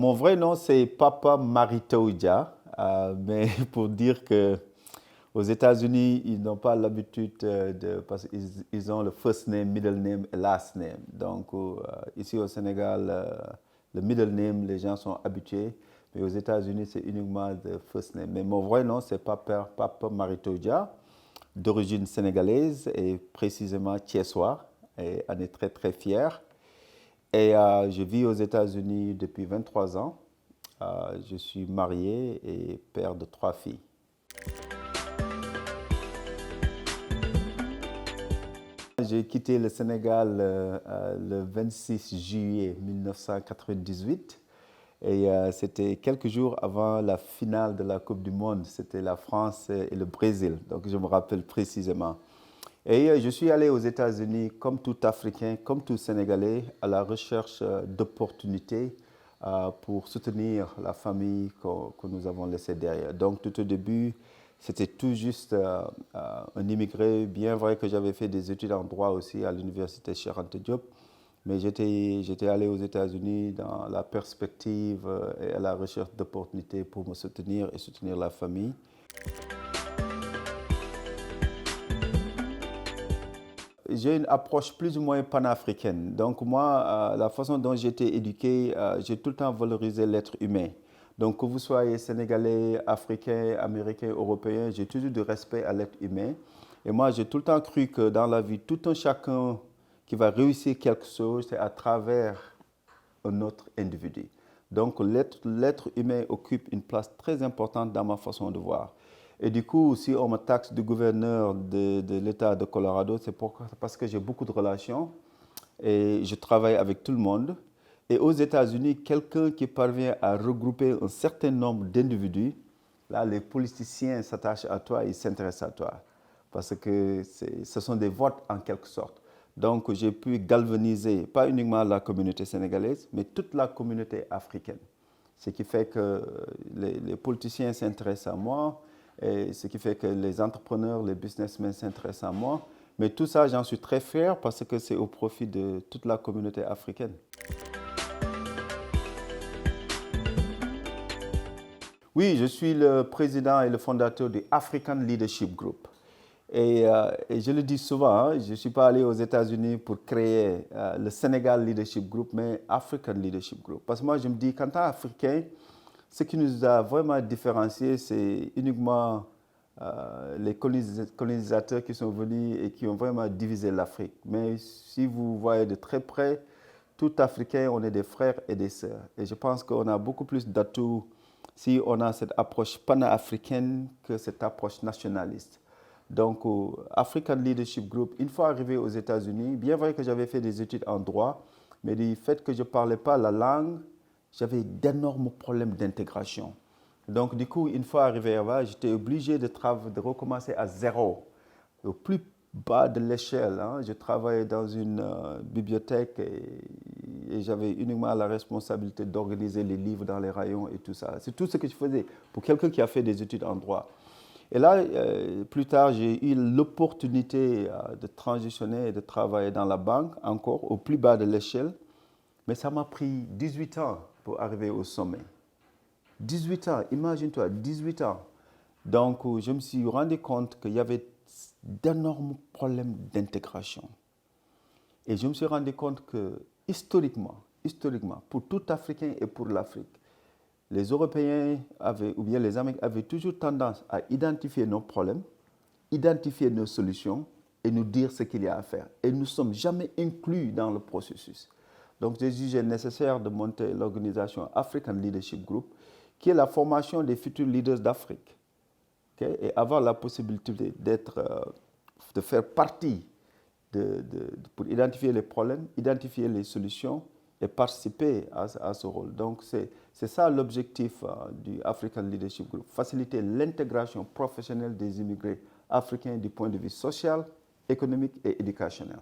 Mon vrai nom, c'est Papa Maritoudja, mais pour dire que aux États-Unis, ils n'ont pas l'habitude parce qu'ils ont le first name, middle name et last name. Donc, ici au Sénégal, le middle name, les gens sont habitués, mais aux États-Unis, c'est uniquement le first name. Mais mon vrai nom, c'est Papa Maritoudja, d'origine sénégalaise et précisément thiessois, et on est très très fiers. Et je vis aux États-Unis depuis 23 ans. Je suis marié et père de 3 filles. J'ai quitté le Sénégal le 26 juillet 1998 et c'était quelques jours avant la finale de la Coupe du Monde. C'était la France et le Brésil, donc je me rappelle précisément. Et je suis allé aux États-Unis comme tout Africain, comme tout Sénégalais, à la recherche d'opportunités pour soutenir la famille que nous avons laissée derrière. Donc tout au début, c'était tout juste un immigré. Bien vrai que j'avais fait des études en droit aussi à l'université Cheikh Anta Diop, mais j'étais allé aux États-Unis dans la perspective et à la recherche d'opportunités pour me soutenir et soutenir la famille. J'ai une approche plus ou moins panafricaine. Donc moi, la façon dont j'ai été éduqué, j'ai tout le temps valorisé l'être humain. Donc que vous soyez sénégalais, africain, américain, européen, j'ai toujours du respect à l'être humain. Et moi, j'ai tout le temps cru que dans la vie, tout un chacun qui va réussir quelque chose, c'est à travers un autre individu. Donc l'être humain occupe une place très importante dans ma façon de voir. Et du coup, si on me taxe de gouverneur de l'État de Colorado, c'est parce que j'ai beaucoup de relations et je travaille avec tout le monde. Et aux États-Unis, quelqu'un qui parvient à regrouper un certain nombre d'individus, là, les politiciens s'attachent à toi, ils s'intéressent à toi. Parce que ce sont des votes en quelque sorte. Donc, j'ai pu galvaniser, pas uniquement la communauté sénégalaise, mais toute la communauté africaine. Ce qui fait que les politiciens s'intéressent à moi, et ce qui fait que les entrepreneurs, les businessmen s'intéressent à moi. Mais tout ça, j'en suis très fier parce que c'est au profit de toute la communauté africaine. Oui, je suis le président et le fondateur du African Leadership Group. Et je le dis souvent, hein, je ne suis pas allé aux États-Unis pour créer le Sénégal Leadership Group, mais African Leadership Group. Parce que moi, je me dis qu'en tant qu'Africain, ce qui nous a vraiment différenciés, c'est uniquement les colonisateurs qui sont venus et qui ont vraiment divisé l'Afrique. Mais si vous voyez de très près, tout Africain, on est des frères et des sœurs. Et je pense qu'on a beaucoup plus d'atouts si on a cette approche panafricaine que cette approche nationaliste. Donc, African Leadership Group, une fois arrivé aux États-Unis, bien vrai que j'avais fait des études en droit, mais du fait que je ne parlais pas la langue, j'avais d'énormes problèmes d'intégration. Donc, du coup, une fois arrivé là-bas, j'étais obligé de recommencer à zéro, au plus bas de l'échelle. Hein. Je travaillais dans une bibliothèque et j'avais uniquement la responsabilité d'organiser les livres dans les rayons et tout ça. C'est tout ce que je faisais pour quelqu'un qui a fait des études en droit. Et là, plus tard, j'ai eu l'opportunité de transitionner et de travailler dans la banque, encore au plus bas de l'échelle. Mais ça m'a pris 18 ans pour arriver au sommet. 18 ans, imagine-toi, 18 ans. Donc, je me suis rendu compte qu'il y avait d'énormes problèmes d'intégration. Et je me suis rendu compte que, historiquement, pour tout Africain et pour l'Afrique, les Européens ou bien les Américains avaient toujours tendance à identifier nos problèmes, identifier nos solutions et nous dire ce qu'il y a à faire. Et nous ne sommes jamais inclus dans le processus. Donc, j'ai jugé nécessaire de monter l'organisation African Leadership Group, qui est la formation des futurs leaders d'Afrique. Okay? Et avoir la possibilité de faire partie pour identifier les problèmes, identifier les solutions et participer à ce rôle. Donc, c'est ça l'objectif du African Leadership Group, faciliter l'intégration professionnelle des immigrés africains du point de vue social, économique et éducationnel.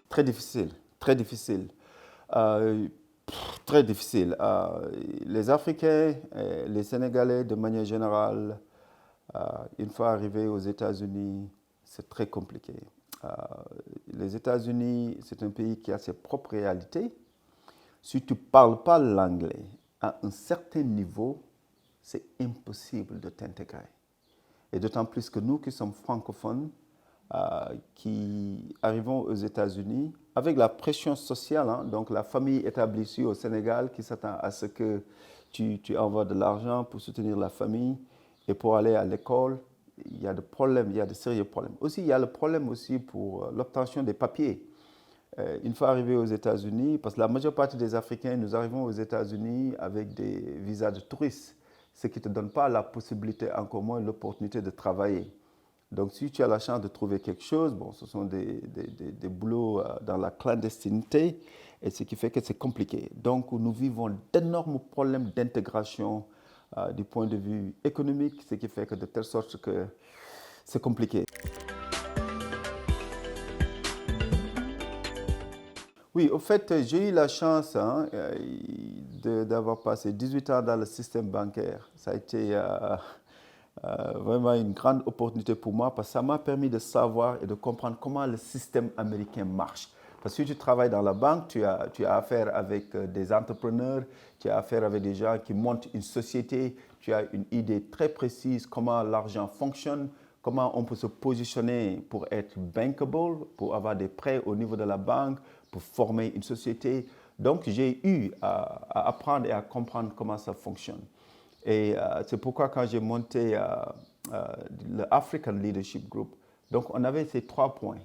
Très difficile, très difficile. Euh, Très difficile. Les Africains, les Sénégalais de manière générale, une fois arrivés aux États-Unis, c'est très compliqué. les États-Unis, c'est un pays qui a ses propres réalités. Si tu ne parles pas l'anglais à un certain niveau, c'est impossible de t'intégrer. Et d'autant plus que nous qui sommes francophones, qui arrivons aux États-Unis, avec la pression sociale, hein, donc la famille établie ici au Sénégal qui s'attend à ce que tu envoies de l'argent pour soutenir la famille et pour aller à l'école, il y a des problèmes, il y a de sérieux problèmes. Aussi, il y a le problème aussi pour l'obtention des papiers. Une fois arrivé aux États-Unis, parce que la majeure partie des Africains, nous arrivons aux États-Unis avec des visas de touristes, ce qui ne te donne pas la possibilité, encore moins l'opportunité de travailler. Donc, si tu as la chance de trouver quelque chose, bon, ce sont des boulots dans la clandestinité, et ce qui fait que c'est compliqué. Donc, nous vivons d'énormes problèmes d'intégration du point de vue économique, ce qui fait que de telle sorte que c'est compliqué. Oui, au fait, j'ai eu la chance d'avoir passé 18 ans dans le système bancaire. Ça a été vraiment une grande opportunité pour moi parce que ça m'a permis de savoir et de comprendre comment le système américain marche. Parce que si tu travailles dans la banque, tu as affaire avec des entrepreneurs, tu as affaire avec des gens qui montent une société, tu as une idée très précise comment l'argent fonctionne, comment on peut se positionner pour être bankable, pour avoir des prêts au niveau de la banque, pour former une société. Donc, j'ai eu à apprendre et à comprendre comment ça fonctionne. Et c'est pourquoi quand j'ai monté le African Leadership Group, donc on avait ces 3 points,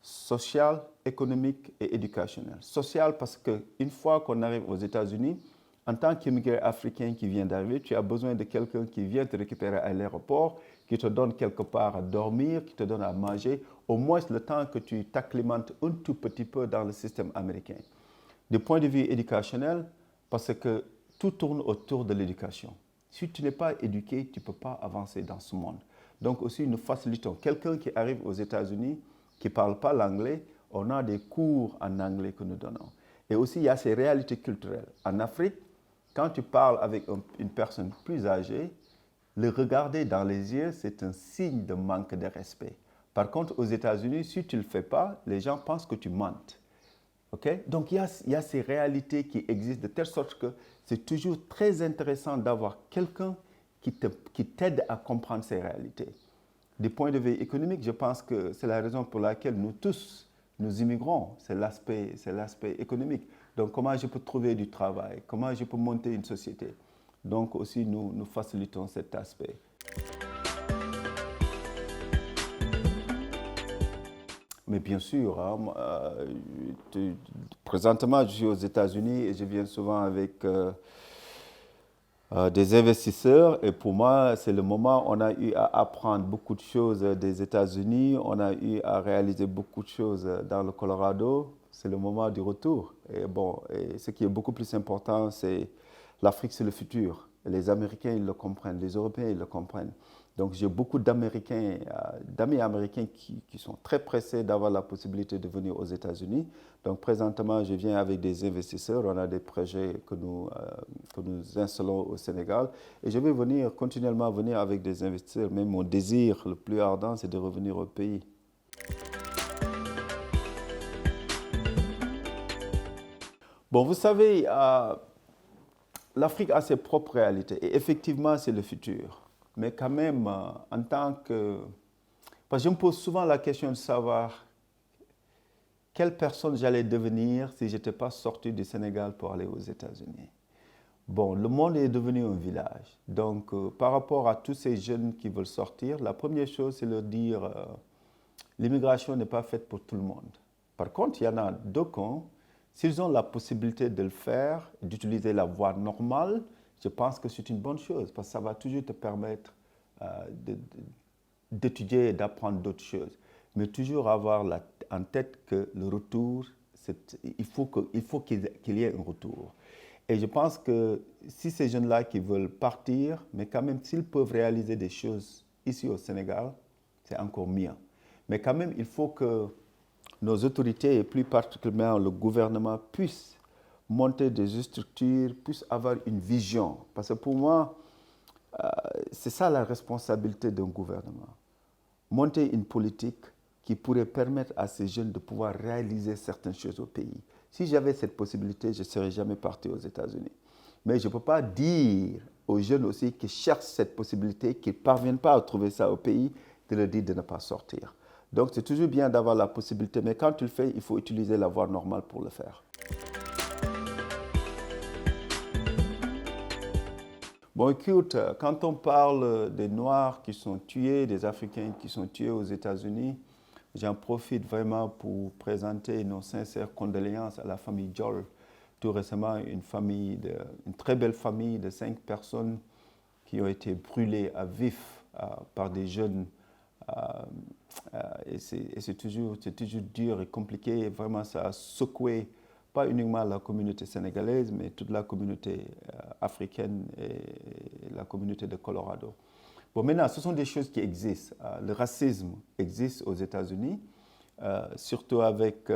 social, économique et éducationnel. Social parce qu'une fois qu'on arrive aux États-Unis, en tant qu'immigré africain qui vient d'arriver, tu as besoin de quelqu'un qui vient te récupérer à l'aéroport, qui te donne quelque part à dormir, qui te donne à manger, au moins le temps que tu t'acclimates un tout petit peu dans le système américain. Du point de vue éducationnel, parce que tout tourne autour de l'éducation. Si tu n'es pas éduqué, tu ne peux pas avancer dans ce monde. Donc aussi, nous facilitons. Quelqu'un qui arrive aux États-Unis, qui ne parle pas l'anglais, on a des cours en anglais que nous donnons. Et aussi, il y a ces réalités culturelles. En Afrique, quand tu parles avec une personne plus âgée, le regarder dans les yeux, c'est un signe de manque de respect. Par contre, aux États-Unis, si tu ne le fais pas, les gens pensent que tu mentes. Okay? Donc, il y a ces réalités qui existent de telle sorte que c'est toujours très intéressant d'avoir quelqu'un qui t'aide à comprendre ces réalités. Du point de vue économique, je pense que c'est la raison pour laquelle nous tous, nous immigrons, c'est l'aspect économique. Donc, comment je peux trouver du travail, comment je peux monter une société. Donc, aussi, nous facilitons cet aspect. Mais bien sûr, hein, présentement, je suis aux États-Unis et je viens souvent avec des investisseurs. Et pour moi, c'est le moment où on a eu à apprendre beaucoup de choses des États-Unis. On a eu à réaliser beaucoup de choses dans le Colorado. C'est le moment du retour. Et bon, et ce qui est beaucoup plus important, c'est l'Afrique, c'est le futur. Et les Américains, ils le comprennent. Les Européens, ils le comprennent. Donc, j'ai beaucoup d'Américains, d'amis américains qui sont très pressés d'avoir la possibilité de venir aux États-Unis. Donc, présentement, je viens avec des investisseurs. On a des projets que nous installons au Sénégal. Et je vais continuellement venir avec des investisseurs. Mais mon désir le plus ardent, c'est de revenir au pays. Bon, vous savez, l'Afrique a ses propres réalités. Et effectivement, c'est le futur. Mais quand même, en tant que... Parce que je me pose souvent la question de savoir quelle personne j'allais devenir si je n'étais pas sorti du Sénégal pour aller aux États-Unis. Bon, le monde est devenu un village. Donc, par rapport à tous ces jeunes qui veulent sortir, la première chose, c'est leur dire l'immigration n'est pas faite pour tout le monde. Par contre, il y en a d'aucuns, s'ils ont la possibilité de le faire, d'utiliser la voie normale, je pense que c'est une bonne chose parce que ça va toujours te permettre d'étudier et d'apprendre d'autres choses. Mais toujours avoir en tête que le retour, il faut qu'il y ait un retour. Et je pense que si ces jeunes-là qui veulent partir, mais quand même s'ils peuvent réaliser des choses ici au Sénégal, c'est encore mieux. Mais quand même, il faut que nos autorités, et plus particulièrement le gouvernement, puissent monter des structures, puissent avoir une vision. Parce que pour moi, c'est ça la responsabilité d'un gouvernement. Monter une politique qui pourrait permettre à ces jeunes de pouvoir réaliser certaines choses au pays. Si j'avais cette possibilité, je ne serais jamais parti aux États-Unis. Mais je ne peux pas dire aux jeunes aussi qui cherchent cette possibilité, qui ne parviennent pas à trouver ça au pays, de leur dire de ne pas sortir. Donc c'est toujours bien d'avoir la possibilité, mais quand tu le fais, il faut utiliser la voie normale pour le faire. Bon, écoute, quand on parle des Noirs qui sont tués, des Africains qui sont tués aux États-Unis, j'en profite vraiment pour présenter nos sincères condoléances à la famille Joel. Tout récemment, une très belle famille de 5 personnes qui ont été brûlées à vif par des jeunes. Et c'est toujours dur et compliqué. Vraiment, ça a secoué pas uniquement la communauté sénégalaise, mais toute la communauté africaine et la communauté de Colorado. Bon, maintenant, ce sont des choses qui existent. Le racisme existe aux États-Unis, surtout avec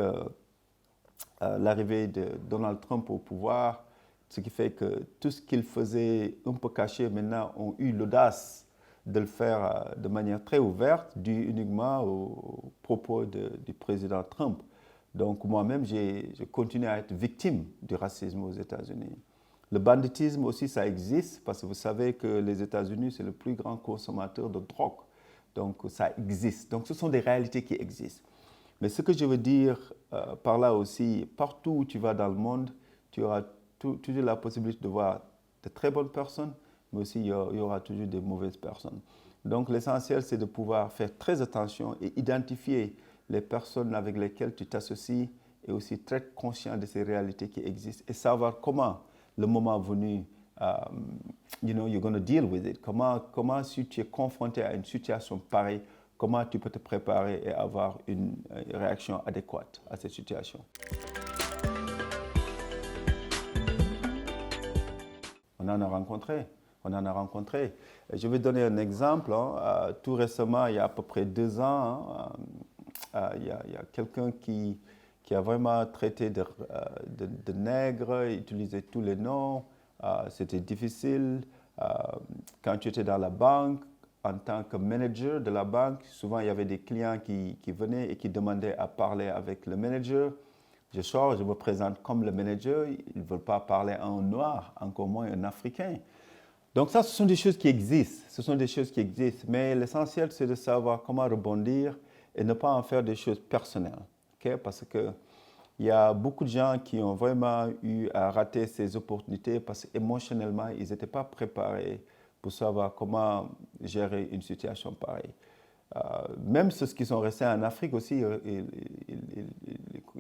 l'arrivée de Donald Trump au pouvoir, ce qui fait que tout ce qu'il faisait un peu caché, maintenant, ont eu l'audace de le faire de manière très ouverte, dû uniquement aux propos du président Trump. Donc moi-même, j'ai continué à être victime du racisme aux États-Unis. Le banditisme aussi, ça existe, parce que vous savez que les États-Unis, c'est le plus grand consommateur de drogue. Donc ça existe. Donc ce sont des réalités qui existent. Mais ce que je veux dire par là aussi, partout où tu vas dans le monde, tu auras toujours la possibilité de voir de très bonnes personnes, mais aussi il y aura toujours des mauvaises personnes. Donc l'essentiel, c'est de pouvoir faire très attention et identifier les personnes avec lesquelles tu t'associes et aussi très conscient de ces réalités qui existent et savoir comment, le moment venu, you're going to deal with it. Comment si tu es confronté à une situation pareille, comment tu peux te préparer et avoir une réaction adéquate à cette situation. On en a rencontré. Je vais donner un exemple. Tout récemment, il y a à peu près 2 ans, il y a quelqu'un qui a vraiment traité de nègre, utilisé tous les noms. C'était difficile. Quand tu étais dans la banque, en tant que manager de la banque, souvent il y avait des clients qui venaient et qui demandaient à parler avec le manager. Je sors, je me présente comme le manager, ils ne veulent pas parler à un noir, encore moins un africain. Donc ça, ce sont des choses qui existent. Mais l'essentiel, c'est de savoir comment rebondir et ne pas en faire des choses personnelles. Okay? Parce qu'il y a beaucoup de gens qui ont vraiment eu à rater ces opportunités parce qu'émotionnellement, ils n'étaient pas préparés pour savoir comment gérer une situation pareille. Même ceux qui sont restés en Afrique aussi,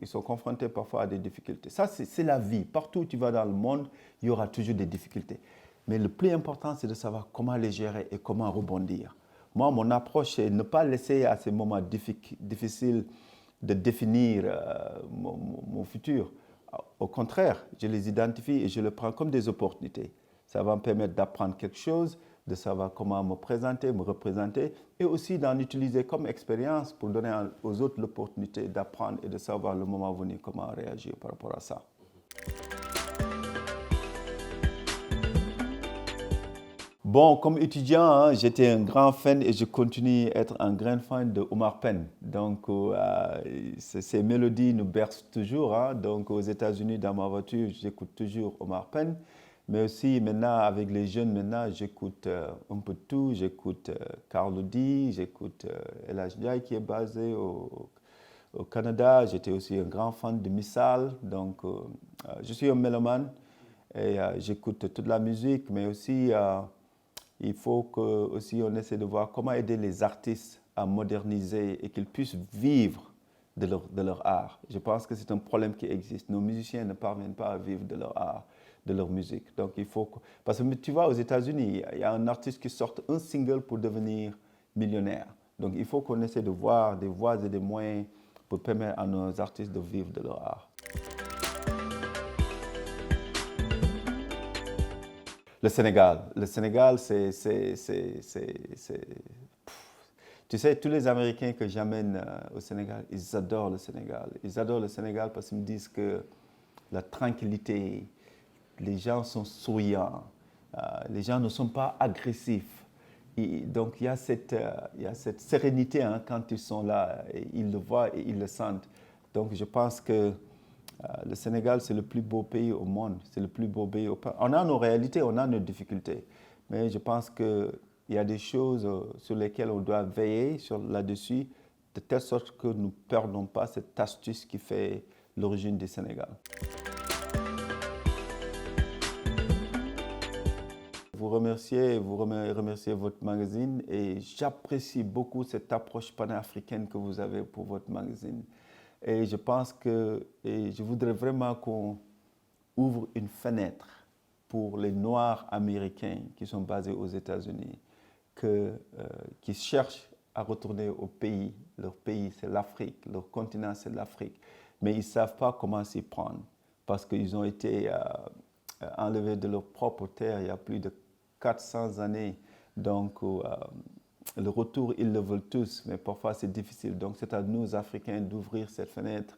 ils sont confrontés parfois à des difficultés. Ça, c'est la vie. Partout où tu vas dans le monde, il y aura toujours des difficultés. Mais le plus important, c'est de savoir comment les gérer et comment rebondir. Moi, mon approche, c'est ne pas laisser à ces moments difficiles de définir mon futur. Au contraire, je les identifie et je les prends comme des opportunités. Ça va me permettre d'apprendre quelque chose, de savoir comment me présenter, me représenter et aussi d'en utiliser comme expérience pour donner aux autres l'opportunité d'apprendre et de savoir le moment venu comment réagir par rapport à ça. Bon, comme étudiant, j'étais un grand fan et je continue à être un grand fan de Omar Penn. Donc, ces mélodies nous bercent toujours. Donc, aux États-Unis, dans ma voiture, j'écoute toujours Omar Penn. Mais aussi, maintenant, avec les jeunes, j'écoute un peu de tout. J'écoute Carlou D, j'écoute El Hadj Ndiaye qui est basé au Canada. J'étais aussi un grand fan de Missal. Donc, je suis un mélomane et j'écoute toute la musique, mais aussi... il faut qu'on essaie de voir comment aider les artistes à moderniser et qu'ils puissent vivre de leur art. Je pense que c'est un problème qui existe. Nos musiciens ne parviennent pas à vivre de leur art, de leur musique. Donc il faut parce que tu vois, aux États-Unis, il y a un artiste qui sort un single pour devenir millionnaire. Donc il faut qu'on essaie de voir des voies et des moyens pour permettre à nos artistes de vivre de leur art. Le Sénégal, tu sais, tous les Américains que j'amène au Sénégal, ils adorent le Sénégal. Ils adorent le Sénégal parce qu'ils me disent que la tranquillité, les gens sont souriants, les gens ne sont pas agressifs. Donc il y a cette sérénité hein, quand ils sont là, et ils le voient et ils le sentent. Donc je pense que le Sénégal, c'est le plus beau pays au monde. C'est le plus beau pays au monde. On a nos réalités, on a nos difficultés. Mais je pense qu'il y a des choses sur lesquelles on doit veiller là-dessus, de telle sorte que nous ne perdons pas cette astuce qui fait l'origine du Sénégal. Vous remerciez votre magazine et j'apprécie beaucoup cette approche panafricaine que vous avez pour votre magazine. Et je pense et je voudrais vraiment qu'on ouvre une fenêtre pour les Noirs américains qui sont basés aux États-Unis, qui cherchent à retourner au pays. Leur pays, c'est l'Afrique. Leur continent, c'est l'Afrique. Mais ils ne savent pas comment s'y prendre parce qu'ils ont été enlevés de leur propre terre il y a plus de 400 années. Donc, le retour, ils le veulent tous, mais parfois c'est difficile. Donc, c'est à nous, Africains, d'ouvrir cette fenêtre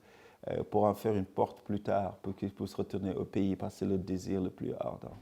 pour en faire une porte plus tard, pour qu'ils puissent retourner au pays, parce que c'est le désir le plus ardent.